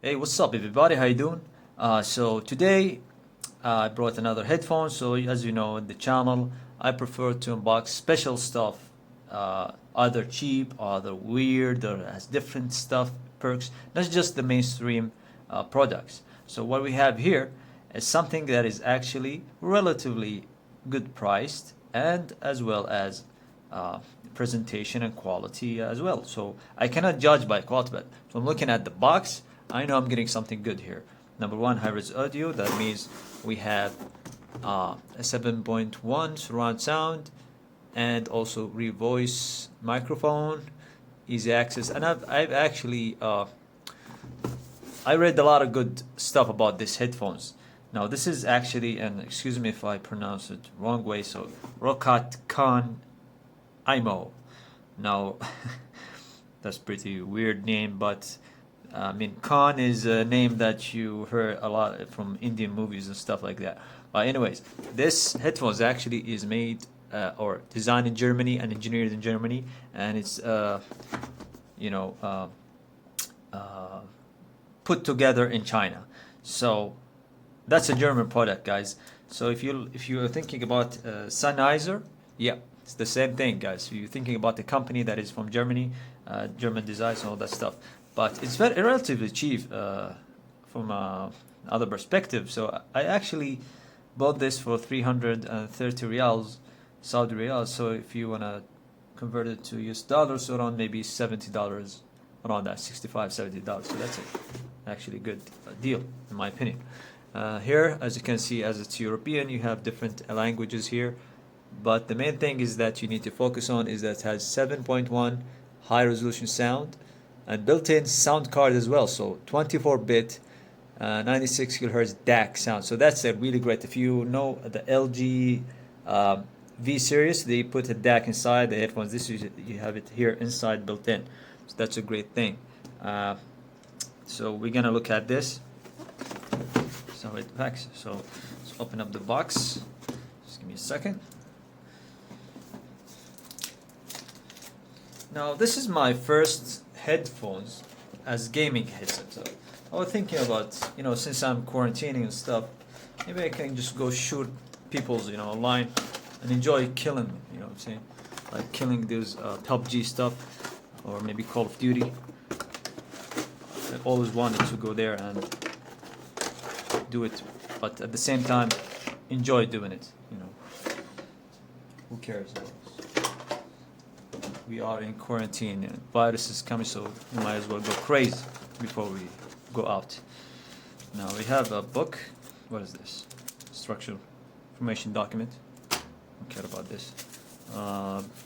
Hey, what's up, everybody? How you doing? So today I brought another headphone. So as you know, in the channel, I prefer to unbox special stuff, either cheap, either weird, or has different stuff, perks. Not just the mainstream products. So what we have here is something that is actually relatively good priced, and as well as uh, presentation and quality as well. So I cannot judge by quality, but so I'm looking at the box. I know I'm getting something good here. Number one, high-res audio. That means we have a 7.1 surround sound, and also real voice microphone, easy access. And I've actually I read a lot of good stuff about these headphones. Now this is actually, and excuse me if I pronounce it wrong way, so Rokat Khan Aimo. Now that's pretty weird name, but I mean, Khan is a name that you heard a lot from Indian movies and stuff like that. But anyways, this headphones actually is made or designed in Germany and engineered in Germany, and it's you know uh, uh, put together in China. So that's a German product, guys. So if you're thinking about Sennheiser, yeah, it's the same thing, guys. If you're thinking about the company that is from Germany, German designs and all that stuff, but it's very relatively cheap from other perspective. So I actually bought this for 330 reals, Saudi reals. So if you wanna convert it to US dollars, so around maybe $70, around that 65, $70. So that's actually a good deal in my opinion. Here, as you can see, as it's European, you have different languages here, but the main thing is that you need to focus on is that it has 7.1 high resolution sound and built-in sound card as well. So 24-bit, 96 kilohertz DAC sound. So that's a really great. If you know the LG V series, they put a DAC inside the headphones. This is, you have it here inside built in. So that's a great thing. So we're gonna look at this. So it packs. So let's open up the box. Just give me a second. Now this is my first headphones as gaming headset. So I was thinking about, since I'm quarantining and stuff, maybe I can just go shoot people's, online and enjoy killing, what I'm saying? Like killing those PUBG stuff, or maybe Call of Duty. I always wanted to go there and do it, but at the same time enjoy doing it. Who cares? We are in quarantine and virus is coming, so we might as well go crazy before we go out. Now we have a book. What is this? Structural information document. Don't care about this.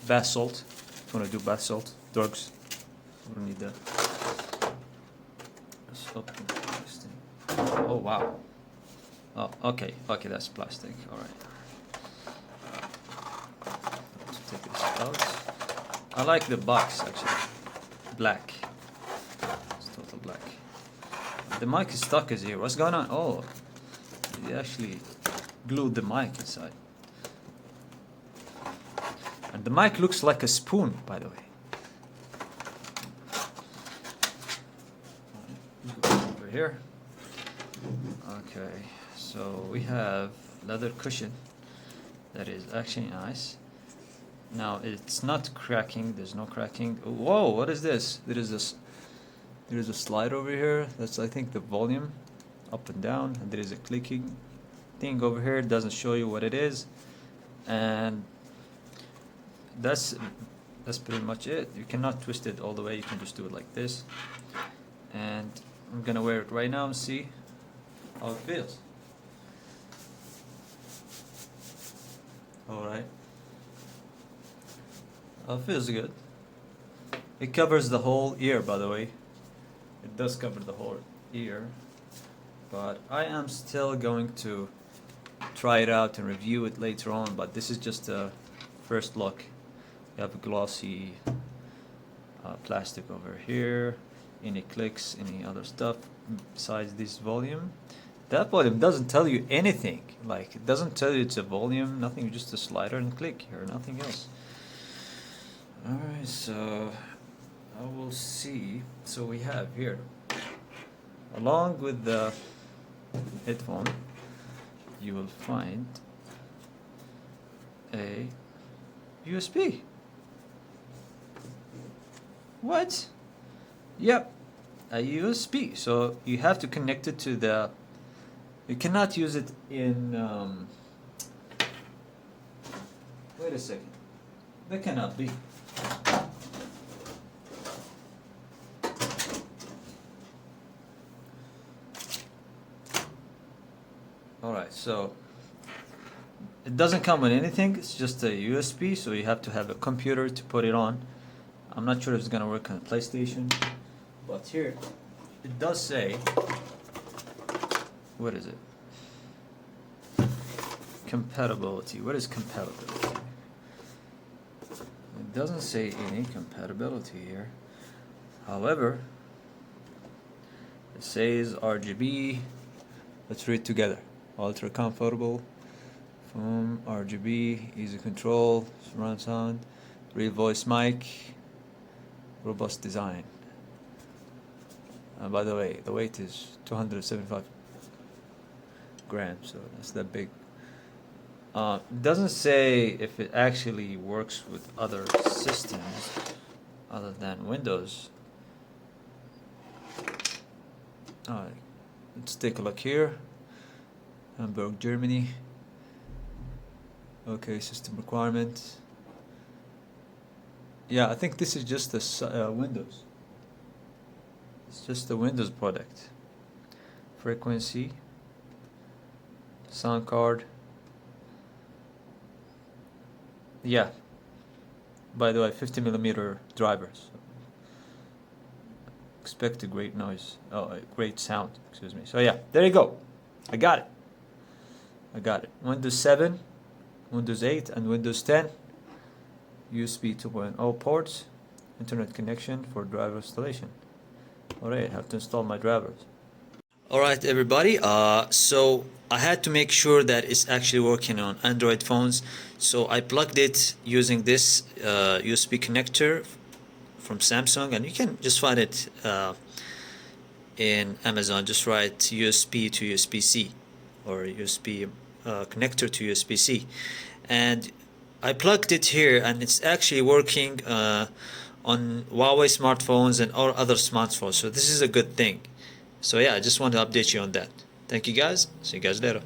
Bath salt. If you want to do bath salt, drugs, we don't need that. Let's open this thing. Oh wow. Oh, okay, that's plastic. All right. Let's take this out. I like the box actually. Black. It's total black. The mic is stuck is here. What's going on? Oh, they actually glued the mic inside. And the mic looks like a spoon, by the way. Over here. Okay, so we have leather cushion that is actually nice. Now it's not cracking. There's no cracking. Whoa! What is this? There is a slide over here. That's, I think, the volume, up and down. And there is a clicking thing over here. It doesn't show you what it is, and that's pretty much it. You cannot twist it all the way. You can just do it like this. And I'm gonna wear it right now and see how it feels. All right. Feels good. It covers the whole ear, by the way. It does cover the whole ear, but I am still going to try it out and review it later on. But this is just a first look. You have a glossy plastic over here. Any clicks, any other stuff besides this volume. That volume doesn't tell you anything. Like, it doesn't tell you it's a volume, nothing, just a slider and click here, nothing else. Alright, so I will see. So we have here a along with the headphone, you will find a USB. What? Yep, a USB. So you have to connect it to the. You cannot use it in. Wait a second. That cannot be. Alright, so it doesn't come with anything, it's just a USB, so you have to have a computer to put it on. I'm not sure if it's gonna work on a PlayStation, but here it does say, what is it? Compatibility. What is compatibility? It doesn't say any compatibility here. However, it says RGB. Let's read together. Ultra comfortable, foam, RGB, easy control, surround sound, real voice mic, robust design. By the way, the weight is 275 grams, so that's that big. It doesn't say if it actually works with other systems other than Windows. Alright, let's take a look here. Hamburg, Germany. Okay, system requirement. Yeah, I think this is just the Windows. It's just the Windows product. Frequency, sound card. Yeah. By the way, 50mm drivers. Expect a great noise. Oh, a great sound. Excuse me. So yeah, there you go. I got it. Windows 7, Windows 8, and Windows 10. USB 2.0 ports. Internet connection for driver installation. Alright, I have to install my drivers. Alright everybody, so I had to make sure that it's actually working on Android phones. So I plugged it using this USB connector from Samsung, and you can just find it in Amazon. Just write USB to USB-C or USB connector to USB-C, and I plugged it here, and it's actually working on Huawei smartphones and all other smartphones. So this is a good thing. So yeah, I just want to update you on that. Thank you guys. See you guys later.